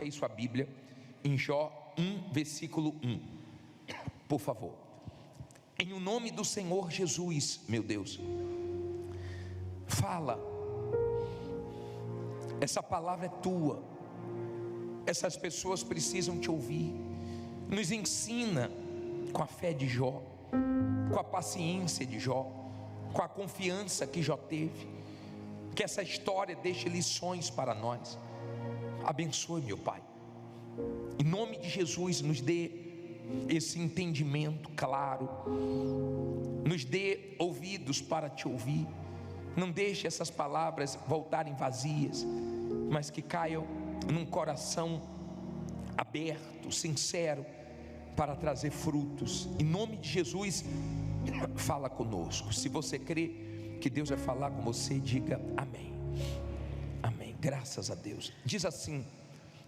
Feche aí sua Bíblia em Jó 1, versículo 1, por favor. Em o nome do Senhor Jesus, meu Deus, fala. Essa palavra é tua. Essas pessoas precisam te ouvir. Nos ensina com a fé de Jó, com a paciência de Jó, com a confiança que Jó teve. Que essa história deixe lições para nós. Abençoe, meu Pai. Em nome de Jesus, nos dê esse entendimento claro. Nos dê ouvidos para te ouvir. Não deixe essas palavras voltarem vazias, mas que caiam num coração aberto, sincero, para trazer frutos. Em nome de Jesus, fala conosco. Se você crê que Deus vai falar com você, diga amém. Amém, graças a Deus. Diz assim,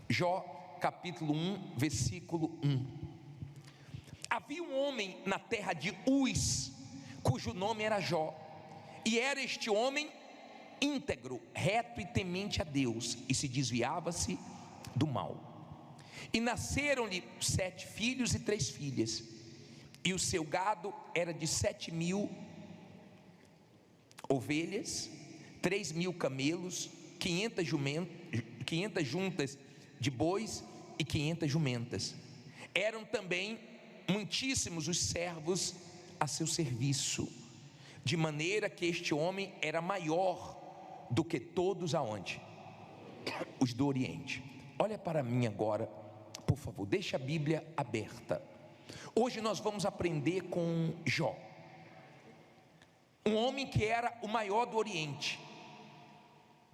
Jó capítulo 1, versículo 1. Havia um homem na terra de Uz, cujo nome era Jó, e era este homem íntegro, reto e temente a Deus, e se desviava-se do mal. E nasceram-lhe 7 filhos e 3 filhas, e o seu gado era de 7.000 ovelhas, 3.000 camelos, 500 juntas de bois e 500 jumentas. Eram também muitíssimos os servos a seu serviço, de maneira que este homem era maior do que todos aonde? Os do Oriente. Olha para mim agora, por favor, deixa a Bíblia aberta. Hoje nós vamos aprender com Jó, um homem que era o maior do Oriente,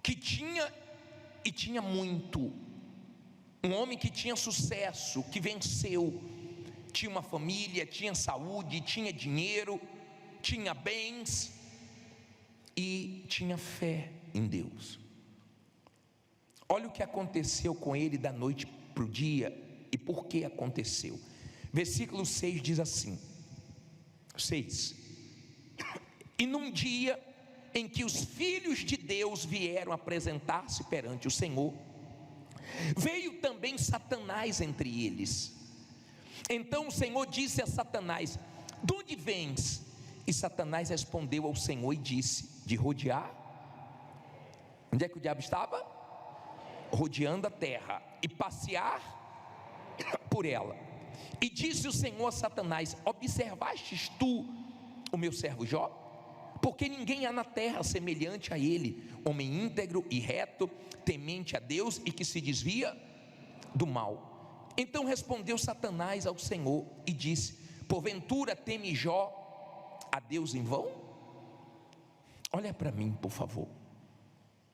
que tinha muito, um homem que tinha sucesso, que venceu, tinha uma família, tinha saúde, tinha dinheiro, tinha bens e tinha fé em Deus. Olha o que aconteceu com ele da noite para o dia e por que aconteceu. Versículo 6 diz assim, 6: E num dia em que os filhos de Deus vieram apresentar-se perante o Senhor, veio também Satanás entre eles. Então o Senhor disse a Satanás: de onde vens? E Satanás respondeu ao Senhor e disse: de rodear. Onde é que o diabo estava? Rodeando a terra e passear por ela. E disse o Senhor a Satanás: observastes tu o meu servo Jó? Porque ninguém há na terra semelhante a ele, homem íntegro e reto, temente a Deus e que se desvia do mal. Então respondeu Satanás ao Senhor e disse: porventura teme Jó a Deus em vão? Olha para mim, por favor.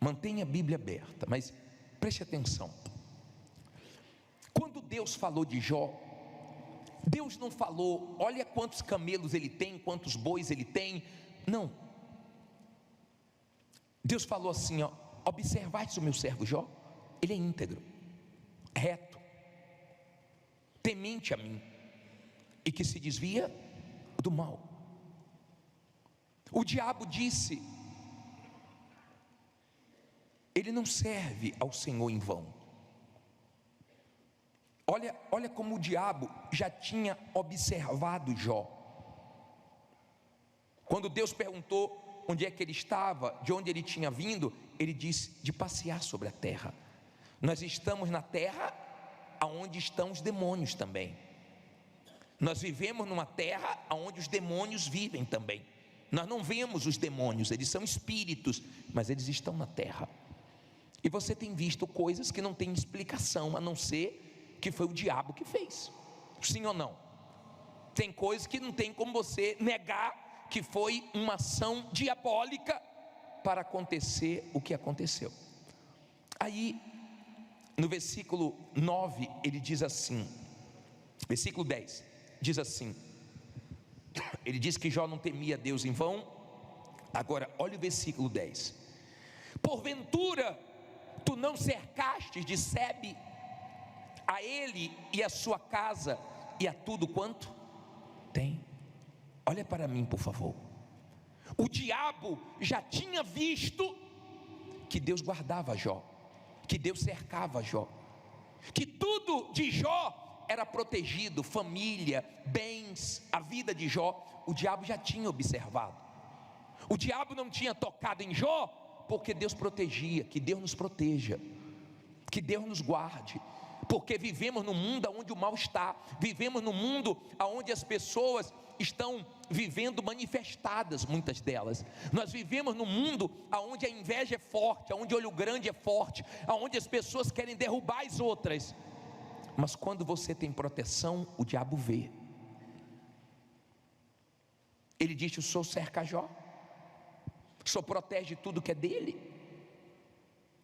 Mantenha a Bíblia aberta, mas preste atenção. Quando Deus falou de Jó, Deus não falou: olha quantos camelos ele tem, quantos bois ele tem. Não. Deus falou assim: ó, observaste o meu servo Jó? Ele é íntegro, reto, temente a mim e que se desvia do mal. O diabo disse: ele não serve ao Senhor em vão. Olha como o diabo já tinha observado Jó. Quando Deus perguntou onde é que ele estava, de onde ele tinha vindo, ele disse: de passear sobre a terra. Nós estamos na terra aonde estão os demônios também. Nós vivemos numa terra aonde os demônios vivem também. Nós não vemos os demônios, eles são espíritos, mas eles estão na terra. E você tem visto coisas que não tem explicação, a não ser que foi o diabo que fez. Sim ou não? Tem coisas que não tem como você negar que foi uma ação diabólica para acontecer o que aconteceu. Aí no versículo 9 ele diz assim, versículo 10 diz assim, ele diz que Jó não temia Deus em vão. Agora olha o versículo 10: porventura tu não cercastes de sebe a ele e a sua casa e a tudo quanto tem? Olha para mim, por favor. O diabo já tinha visto que Deus guardava Jó, que Deus cercava Jó. que tudo de Jó era protegido, família, bens, a vida de Jó, o diabo já tinha observado. O diabo não tinha tocado em Jó, porque Deus protegia. Que Deus nos proteja, que Deus nos guarde, porque vivemos num mundo onde o mal está, vivemos num mundo onde as pessoas estão vivendo manifestadas, muitas delas. Nós vivemos num mundo onde a inveja é forte, onde o olho grande é forte, onde as pessoas querem derrubar as outras. Mas quando você tem proteção, o diabo vê. Ele diz: o Senhor cerca Jó, o Senhor protege tudo que é dele.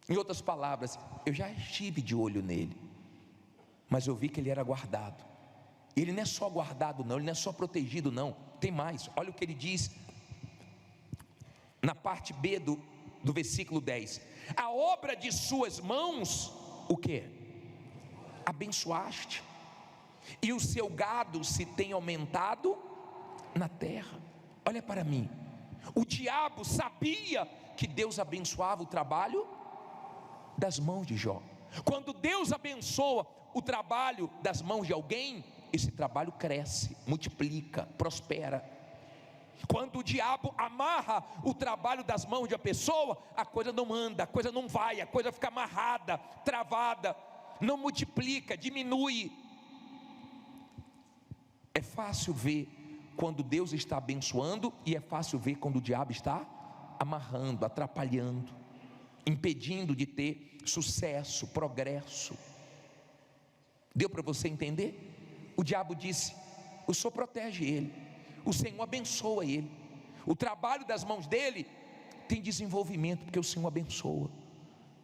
Em outras palavras, eu já estive de olho nele, mas eu vi que ele era guardado. Ele não é só guardado não, ele não é só protegido não, tem mais. Olha o que ele diz na parte B do versículo 10: a obra de suas mãos, o que? Abençoaste, e o seu gado se tem aumentado na terra. Olha para mim, o diabo sabia que Deus abençoava o trabalho das mãos de Jó. Quando Deus abençoa o trabalho das mãos de alguém, esse trabalho cresce, multiplica, prospera. Quando o diabo amarra o trabalho das mãos de uma pessoa, a coisa não anda, a coisa não vai, a coisa fica amarrada, travada, não multiplica, diminui. É fácil ver quando Deus está abençoando, e é fácil ver quando o diabo está amarrando, atrapalhando, impedindo de ter sucesso, progresso. Deu para você entender? O diabo disse: o Senhor protege ele, o Senhor abençoa ele, o trabalho das mãos dele tem desenvolvimento, porque o Senhor abençoa.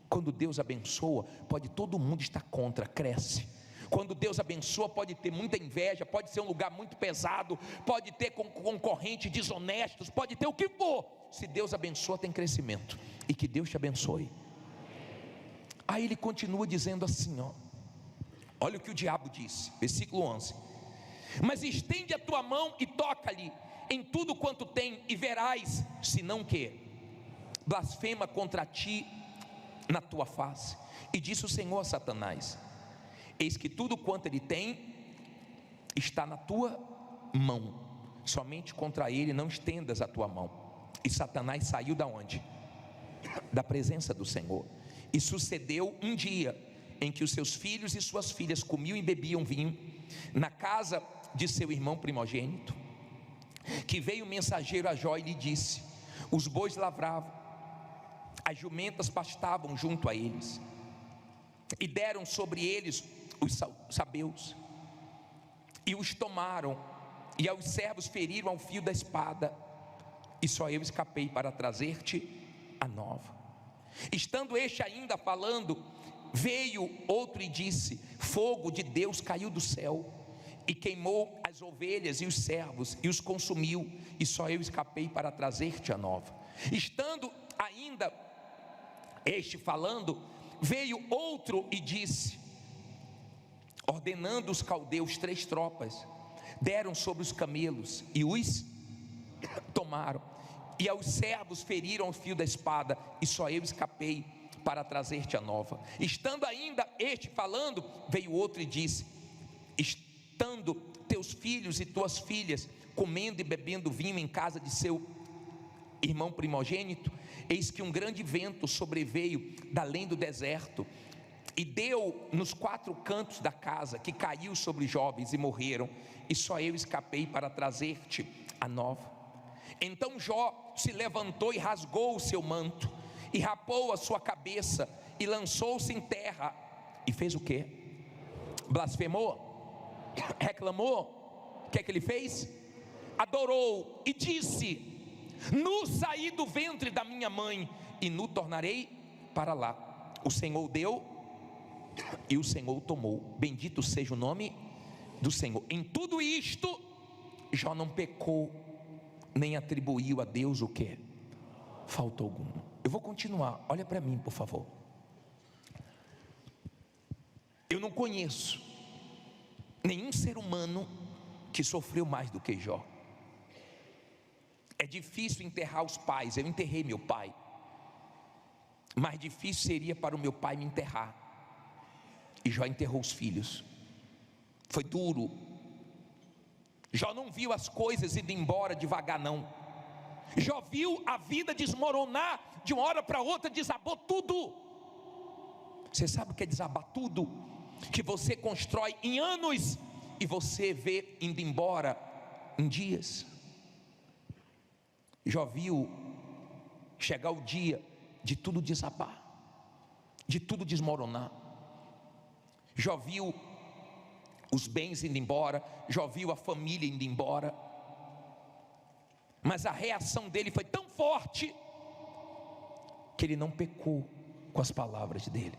Quando Deus abençoa, pode todo mundo estar contra, cresce. Quando Deus abençoa, pode ter muita inveja, pode ser um lugar muito pesado, pode ter concorrentes desonestos, pode ter o que for. Se Deus abençoa, tem crescimento. E que Deus te abençoe. Aí ele continua dizendo assim, ó, olha o que o diabo disse, versículo 11: mas estende a tua mão e toca-lhe em tudo quanto tem, e verás, se não que blasfema contra ti na tua face. E disse o Senhor a Satanás: eis que tudo quanto ele tem está na tua mão, somente contra ele não estendas a tua mão. E Satanás saiu da onde? Da presença do Senhor. E sucedeu um dia em que os seus filhos e suas filhas comiam e bebiam vinho na casa de seu irmão primogênito, que veio o mensageiro a Jó e lhe disse: os bois lavravam, as jumentas pastavam junto a eles, e deram sobre eles os sabeus, e os tomaram, e aos servos feriram ao fio da espada, e só eu escapei para trazer-te a nova. Estando este ainda falando, veio outro e disse: fogo de Deus caiu do céu e queimou as ovelhas e os servos e os consumiu, e só eu escapei para trazer-te a nova. Estando ainda este falando, veio outro e disse, ordenando os caldeus 3 tropas, deram sobre os camelos e os tomaram, e aos servos feriram o fio da espada, e só eu escapei para trazer-te a nova. Estando ainda este falando, veio outro e disse: estando teus filhos e tuas filhas comendo e bebendo vinho em casa de seu irmão primogênito, eis que um grande vento sobreveio da além do deserto, e deu nos 4 cantos da casa, que caiu sobre os jovens e morreram, e só eu escapei para trazer-te a nova. Então Jó se levantou e rasgou o seu manto, e rapou a sua cabeça, e lançou-se em terra, e fez o quê? Blasfemou, reclamou. O que é que ele fez? Adorou e disse: nu saí do ventre da minha mãe, e nu tornarei para lá. O Senhor deu e o Senhor tomou, bendito seja o nome do Senhor. Em tudo isto Jó não pecou, nem atribuiu a Deus o que? Falta alguma. Eu vou continuar, olha para mim por favor. Eu não conheço nenhum ser humano que sofreu mais do que Jó. É difícil enterrar os pais, eu enterrei meu pai. Mais difícil seria para o meu pai me enterrar. E Jó enterrou os filhos. Foi duro. Jó não viu as coisas indo embora devagar, não. Jó viu a vida desmoronar. De uma hora para outra desabou tudo. Você sabe o que é desabar tudo? Que você constrói em anos e você vê indo embora em dias. Jó viu chegar o dia de tudo desabar, de tudo desmoronar. Jó viu os bens indo embora, Jó viu a família indo embora. Mas a reação dele foi tão forte que ele não pecou com as palavras dele.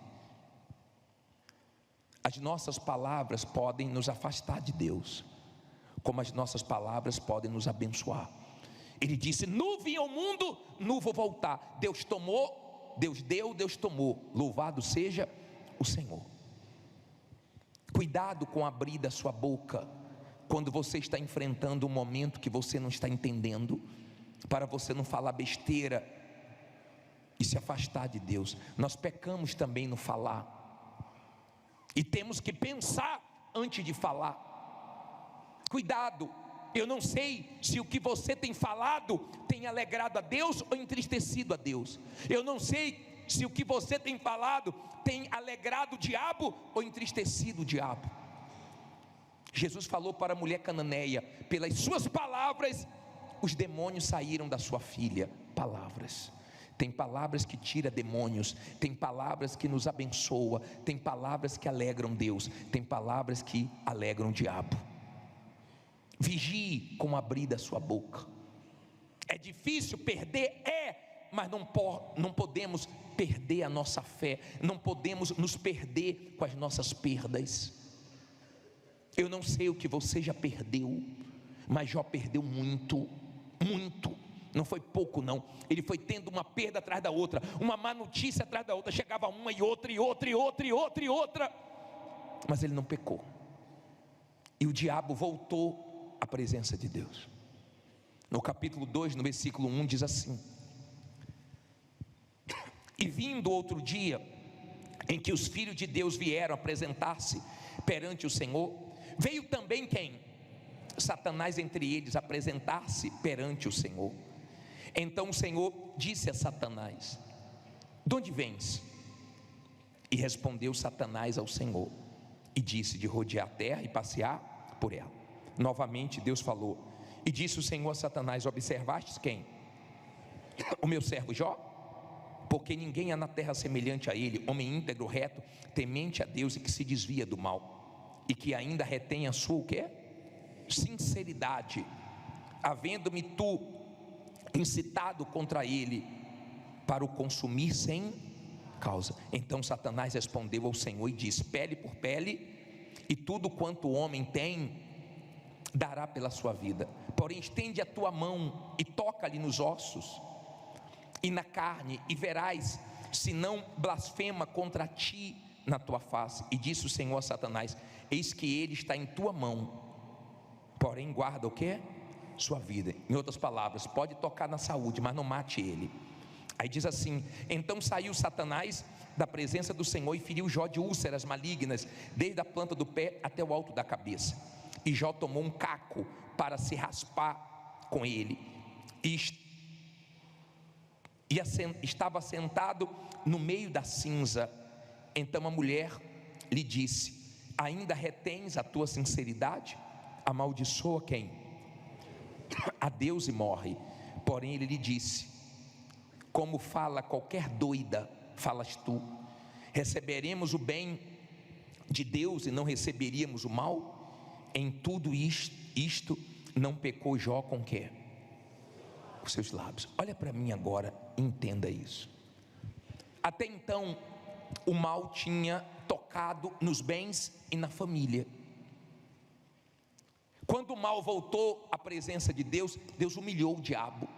As nossas palavras podem nos afastar de Deus, como as nossas palavras podem nos abençoar. Ele disse: nu vim ao mundo, nu vou voltar. Deus tomou, Deus deu, Deus tomou. Louvado seja o Senhor. Cuidado com abrir da sua boca quando você está enfrentando um momento que você não está entendendo, para você não falar besteira e se afastar de Deus. Nós pecamos também no falar, e temos que pensar antes de falar. Cuidado, eu não sei se o que você tem falado tem alegrado a Deus ou entristecido a Deus. Eu não sei se o que você tem falado tem alegrado o diabo ou entristecido o diabo. Jesus falou para a mulher cananeia: pelas suas palavras os demônios saíram da sua filha. Palavras. Tem palavras que tiram demônios, tem palavras que nos abençoam, tem palavras que alegram Deus, tem palavras que alegram o diabo. Vigie com abrir da sua boca. É difícil perder? Mas não podemos perder a nossa fé, não podemos nos perder com as nossas perdas. Eu não sei o que você já perdeu, mas Jó perdeu muito, muito. Não foi pouco não, ele foi tendo uma perda atrás da outra, uma má notícia atrás da outra, chegava uma e outra, e outra, e outra, e outra, e outra, mas ele não pecou. E o diabo voltou à presença de Deus. No capítulo 2, no versículo 1 diz assim: e vindo outro dia, em que os filhos de Deus vieram apresentar-se perante o Senhor, veio também quem? Satanás entre eles apresentar-se perante o Senhor. Então o Senhor disse a Satanás: de onde vens? E respondeu Satanás ao Senhor e disse: de rodear a terra e passear por ela. Novamente Deus falou, e disse o Senhor a Satanás: observastes quem? O meu servo Jó? Porque ninguém há na terra semelhante a ele, homem íntegro, reto, temente a Deus e que se desvia do mal, e que ainda retém a sua o quê? Sinceridade, havendo-me tu incitado contra ele para o consumir sem causa. Então Satanás respondeu ao Senhor e disse: pele por pele, e tudo quanto o homem tem dará pela sua vida. Porém estende a tua mão e toca-lhe nos ossos e na carne, e verás se não blasfema contra ti na tua face. E disse o Senhor a Satanás: eis que ele está em tua mão, porém guarda o que? Sua vida. Em outras palavras, pode tocar na saúde, mas não mate ele. Aí diz assim: então saiu Satanás da presença do Senhor e feriu Jó de úlceras malignas, desde a planta do pé até o alto da cabeça. E Jó tomou um caco para se raspar com ele, e estava sentado no meio da cinza. Então a mulher lhe disse: ainda retens a tua sinceridade? Amaldiçoa quem? A Deus e morre. Porém ele lhe disse: como fala qualquer doida, falas tu. Receberemos o bem de Deus e não receberíamos o mal? Em tudo isto não pecou Jó com quê? Com seus lábios. Olha para mim agora, entenda isso. Até então o mal tinha tocado nos bens e na família. Quando o mal voltou à presença de Deus, Deus humilhou o diabo.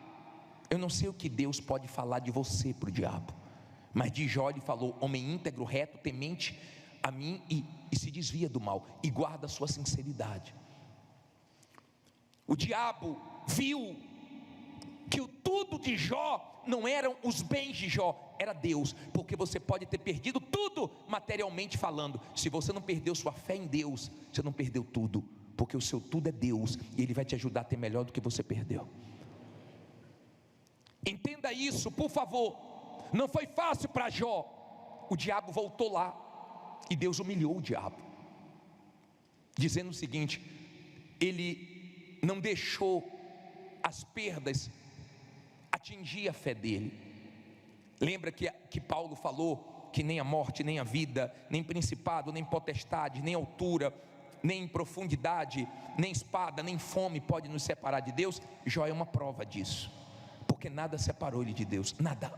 Eu não sei o que Deus pode falar de você para o diabo, mas de Jó ele falou: homem íntegro, reto, temente a mim e se desvia do mal e guarda a sua sinceridade. O diabo viu que o tudo de Jó não eram os bens de Jó, era Deus. Porque você pode ter perdido tudo materialmente falando, se você não perdeu sua fé em Deus, você não perdeu tudo, porque o seu tudo é Deus, e Ele vai te ajudar a ter melhor do que você perdeu. Entenda isso, por favor. Não foi fácil para Jó. O diabo voltou lá, e Deus humilhou o diabo, dizendo o seguinte: ele não deixou as perdas atingir a fé dele. Lembra que Paulo falou que nem a morte, nem a vida, nem principado, nem potestade, nem altura, nem profundidade, nem espada, nem fome pode nos separar de Deus? Jó é uma prova disso, porque nada separou ele de Deus, nada.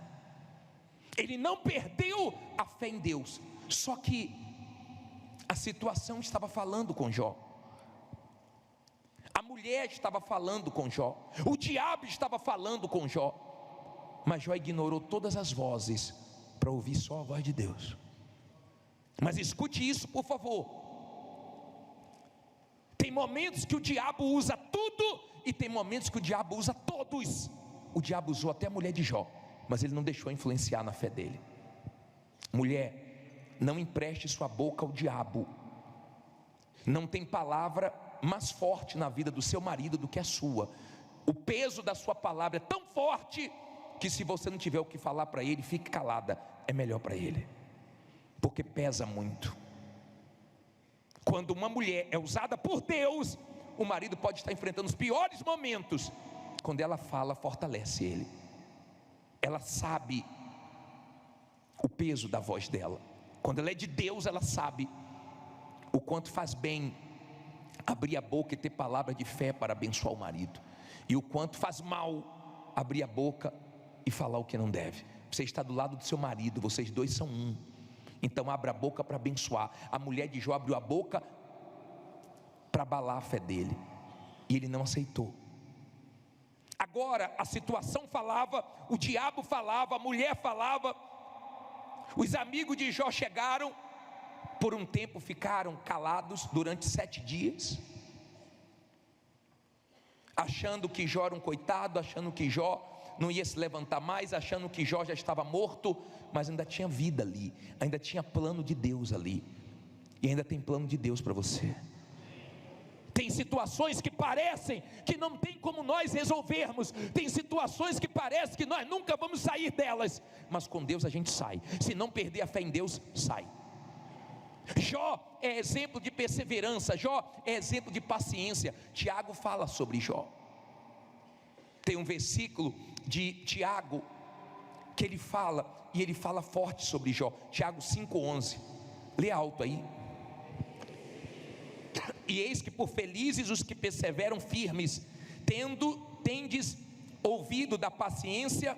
Ele não perdeu a fé em Deus, só que a situação estava falando com Jó, a mulher estava falando com Jó, o diabo estava falando com Jó, mas Jó ignorou todas as vozes para ouvir só a voz de Deus. Mas escute isso, por favor. Tem momentos que o diabo usa tudo, e tem momentos que o diabo usa todos. O diabo usou até a mulher de Jó, mas ele não deixou influenciar na fé dele. Mulher, não empreste sua boca ao diabo. Não tem palavra mais forte na vida do seu marido do que a sua. O peso da sua palavra é tão forte que se você não tiver o que falar para ele, fique calada, é melhor para ele, porque pesa muito. Quando uma mulher é usada por Deus, o marido pode estar enfrentando os piores momentos. Quando ela fala, fortalece ele. Ela sabe o peso da voz dela. Quando ela é de Deus, ela sabe o quanto faz bem abrir a boca e ter palavra de fé para abençoar o marido, e o quanto faz mal abrir a boca e falar o que não deve. Você está do lado do seu marido, vocês dois são um, então abra a boca para abençoar. A mulher de Jó abriu a boca para abalar a fé dele, e ele não aceitou. Agora a situação falava, o diabo falava, a mulher falava. Os amigos de Jó chegaram, por um tempo ficaram calados durante 7 dias, achando que Jó era um coitado, achando que Jó não ia se levantar mais, achando que Jó já estava morto, mas ainda tinha vida ali, ainda tinha plano de Deus ali, e ainda tem plano de Deus para você. Tem situações que parecem que não tem como nós resolvermos, tem situações que parece que nós nunca vamos sair delas, mas com Deus a gente sai. Se não perder a fé em Deus, sai. Jó é exemplo de perseverança, Jó é exemplo de paciência. Tiago fala sobre Jó. Tem um versículo de Tiago que ele fala, e ele fala forte sobre Jó. Tiago 5,11. Lê alto aí. E eis que por felizes os que perseveram firmes, tendes ouvido da paciência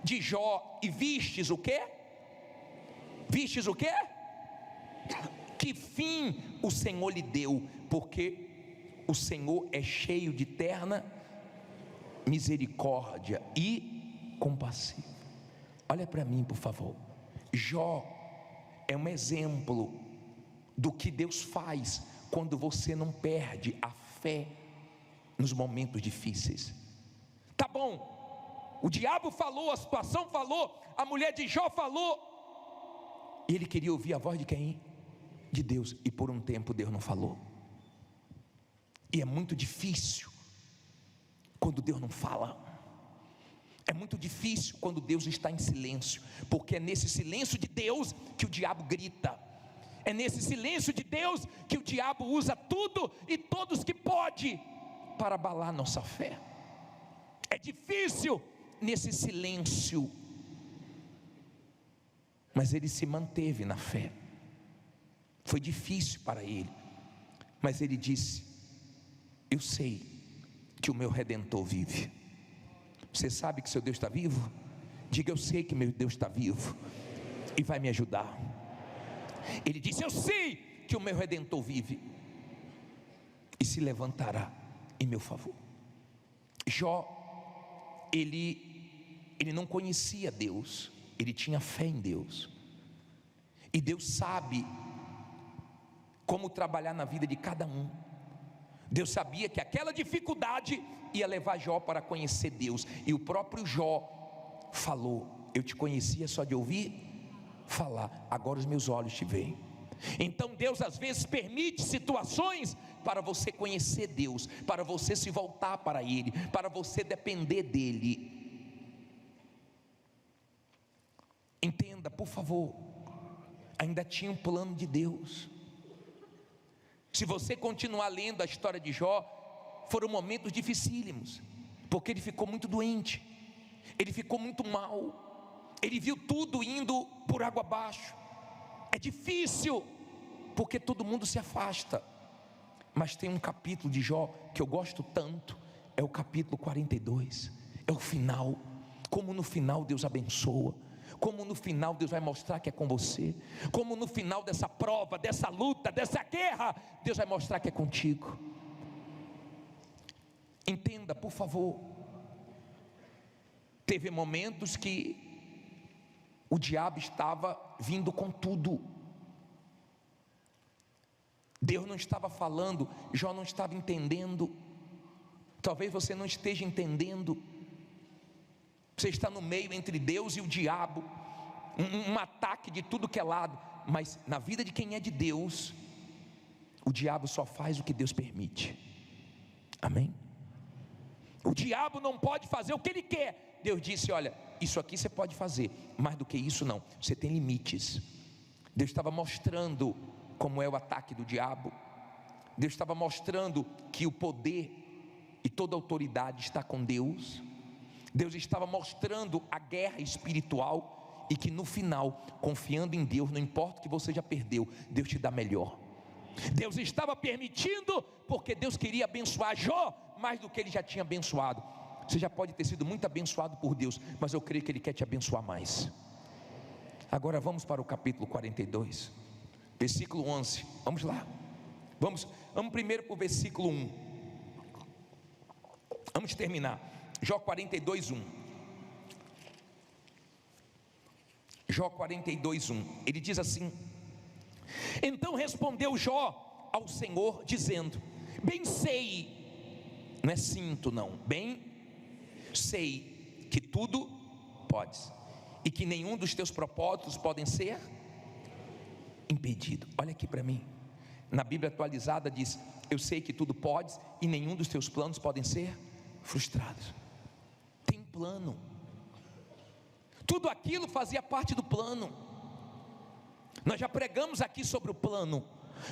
de Jó, e vistes o quê? Vistes o quê? Que fim o Senhor lhe deu, porque o Senhor é cheio de terna misericórdia e compassivo. Olha para mim, por favor. Jó é um exemplo do que Deus faz quando você não perde a fé nos momentos difíceis. Tá bom, o diabo falou, a situação falou, a mulher de Jó falou, e ele queria ouvir a voz de quem? De Deus, e por um tempo Deus não falou. E é muito difícil quando Deus não fala. É muito difícil quando Deus está em silêncio, porque é nesse silêncio de Deus que o diabo grita. É nesse silêncio de Deus que o diabo usa tudo e todos que pode para abalar nossa fé. É difícil nesse silêncio, mas ele se manteve na fé. Foi difícil para ele, mas ele disse: eu sei que o meu Redentor vive. Você sabe que seu Deus está vivo? Diga: eu sei que meu Deus está vivo e vai me ajudar. Ele disse: eu sei que o meu Redentor vive e se levantará em meu favor. Jó, ele não conhecia Deus, ele tinha fé em Deus, e Deus sabe como trabalhar na vida de cada um. Deus sabia que aquela dificuldade ia levar Jó para conhecer Deus, e o próprio Jó falou: eu te conhecia só de ouvir falar, agora os meus olhos te veem. Então Deus às vezes permite situações para você conhecer Deus, para você se voltar para Ele, para você depender dEle. Entenda, por favor, ainda tinha um plano de Deus. Se você continuar lendo a história de Jó, foram momentos dificílimos, porque ele ficou muito doente, ele ficou muito mal, ele viu tudo indo por água abaixo. É difícil, porque todo mundo se afasta. Mas tem um capítulo de Jó que eu gosto tanto, é o capítulo 42, é o final. Como no final Deus abençoa, como no final Deus vai mostrar que é com você, como no final dessa prova, dessa luta, dessa guerra, Deus vai mostrar que é contigo. Entenda, por favor, teve momentos que o diabo estava vindo com tudo. Deus não estava falando, Jó não estava entendendo. Talvez você não esteja entendendo. Você está no meio entre Deus e o diabo, um ataque de tudo que é lado. Mas na vida de quem é de Deus, o diabo só faz o que Deus permite. Amém? O diabo não pode fazer o que ele quer. Deus disse: olha, isso aqui você pode fazer, mais do que isso não, você tem limites. Deus estava mostrando como é o ataque do diabo. Deus estava mostrando que o poder e toda a autoridade está com Deus. Deus estava mostrando a guerra espiritual, e que no final, confiando em Deus, não importa o que você já perdeu, Deus te dá melhor. Deus estava permitindo, porque Deus queria abençoar Jó mais do que ele já tinha abençoado. Você já pode ter sido muito abençoado por Deus, mas eu creio que Ele quer te abençoar mais. Agora vamos para o capítulo 42, versículo 11, vamos lá. Vamos primeiro para o versículo 1. Vamos terminar, Jó 42, 1. Jó 42, 1, ele diz assim: então respondeu Jó ao Senhor, dizendo: bem sei, não é sinto não, bem sei que tudo podes, e que nenhum dos teus propósitos podem ser impedido. Olha aqui para mim, na Bíblia atualizada diz: eu sei que tudo podes e nenhum dos teus planos podem ser frustrados. Tem plano, tudo aquilo fazia parte do plano. Nós já pregamos aqui sobre o plano.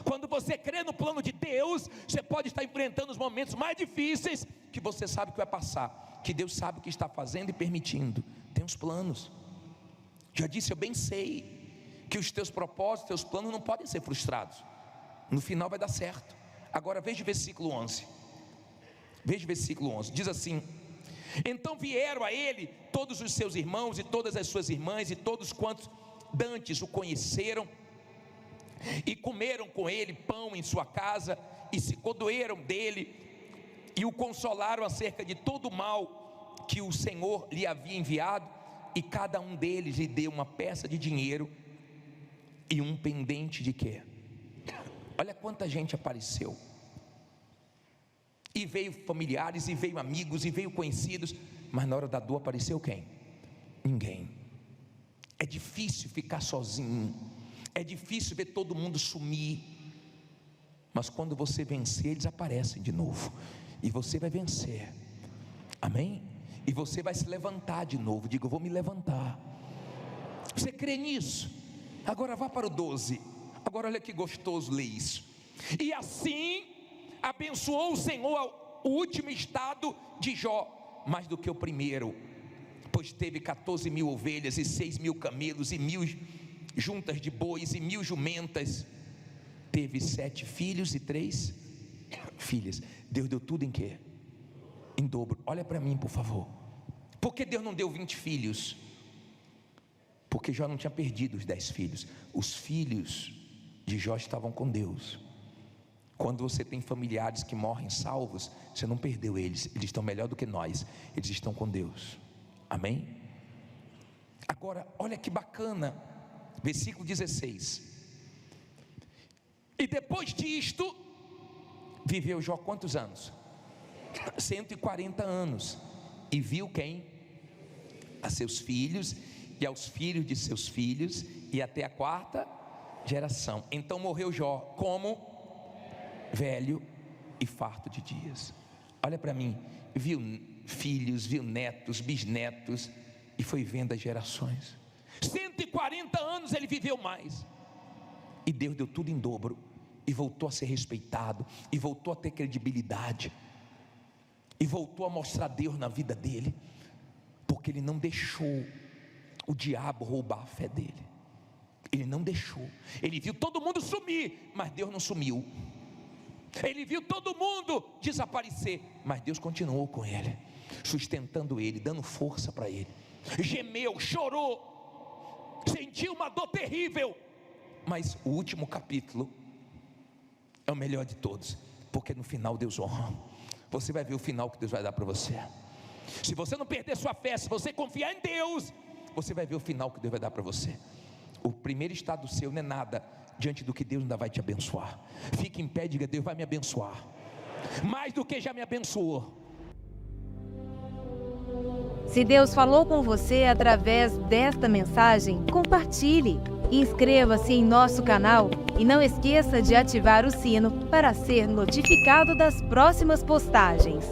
Quando você crê no plano de Deus, você pode estar enfrentando os momentos mais difíceis, que você sabe que vai passar, que Deus sabe o que está fazendo e permitindo. Tem os planos. Já disse, eu bem sei que os teus propósitos, teus planos não podem ser frustrados. No final vai dar certo. Agora veja o versículo 11. Veja o versículo 11, diz assim: então vieram a ele todos os seus irmãos e todas as suas irmãs e todos quantos dantes o conheceram, e comeram com ele pão em sua casa, e se condoeram dele, e o consolaram acerca de todo o mal que o Senhor lhe havia enviado, e cada um deles lhe deu uma peça de dinheiro e um pendente de quê? Olha quanta gente apareceu, e veio familiares, e veio amigos, e veio conhecidos, mas na hora da dor apareceu quem? Ninguém. É difícil ficar sozinho, é difícil ver todo mundo sumir, mas quando você vencer, eles aparecem de novo, e você vai vencer, amém? E você vai se levantar de novo. Diga, eu vou me levantar. Você crê nisso? Agora vá para o 12, agora olha que gostoso ler isso. E assim abençoou o Senhor o último estado de Jó, mais do que o primeiro, pois teve 14.000 ovelhas, e 6.000 camelos, e 1.000 juntas de bois, e 1.000 jumentas. Teve 7 filhos e 3 filhas. Deus deu tudo em quê? Em dobro. Olha para mim, por favor. Por que Deus não deu 20 filhos? Porque Jó não tinha perdido os 10 filhos. Os filhos de Jó estavam com Deus. Quando você tem familiares que morrem salvos, você não perdeu eles, eles estão melhor do que nós, eles estão com Deus, amém? Agora, olha que bacana, versículo 16: e depois disto, viveu Jó quantos anos? 140 anos, e viu quem? a seus filhos e aos filhos de seus filhos e até a quarta geração. Então morreu Jó como velho e farto de dias. Olha para mim, viu filhos, viu netos, bisnetos, e foi vendo as gerações. 140 anos ele viveu mais, e Deus deu tudo em dobro, e voltou a ser respeitado, e voltou a ter credibilidade, e voltou a mostrar Deus na vida dele, porque ele não deixou o diabo roubar a fé dele. Ele não deixou. Ele viu todo mundo sumir, mas Deus não sumiu. Ele viu todo mundo desaparecer, mas Deus continuou com ele, sustentando ele, dando força para ele. Gemeu, chorou, sentiu uma dor terrível, mas o último capítulo é o melhor de todos, porque no final Deus honra. Você vai ver o final que Deus vai dar para você. Se você não perder sua fé, se você confiar em Deus, você vai ver o final que Deus vai dar para você. O primeiro estado seu não é nada diante do que Deus ainda vai te abençoar. Fique em pé e diga: Deus vai me abençoar mais do que já me abençoou. Se Deus falou com você através desta mensagem, compartilhe. Inscreva-se em nosso canal e não esqueça de ativar o sino para ser notificado das próximas postagens.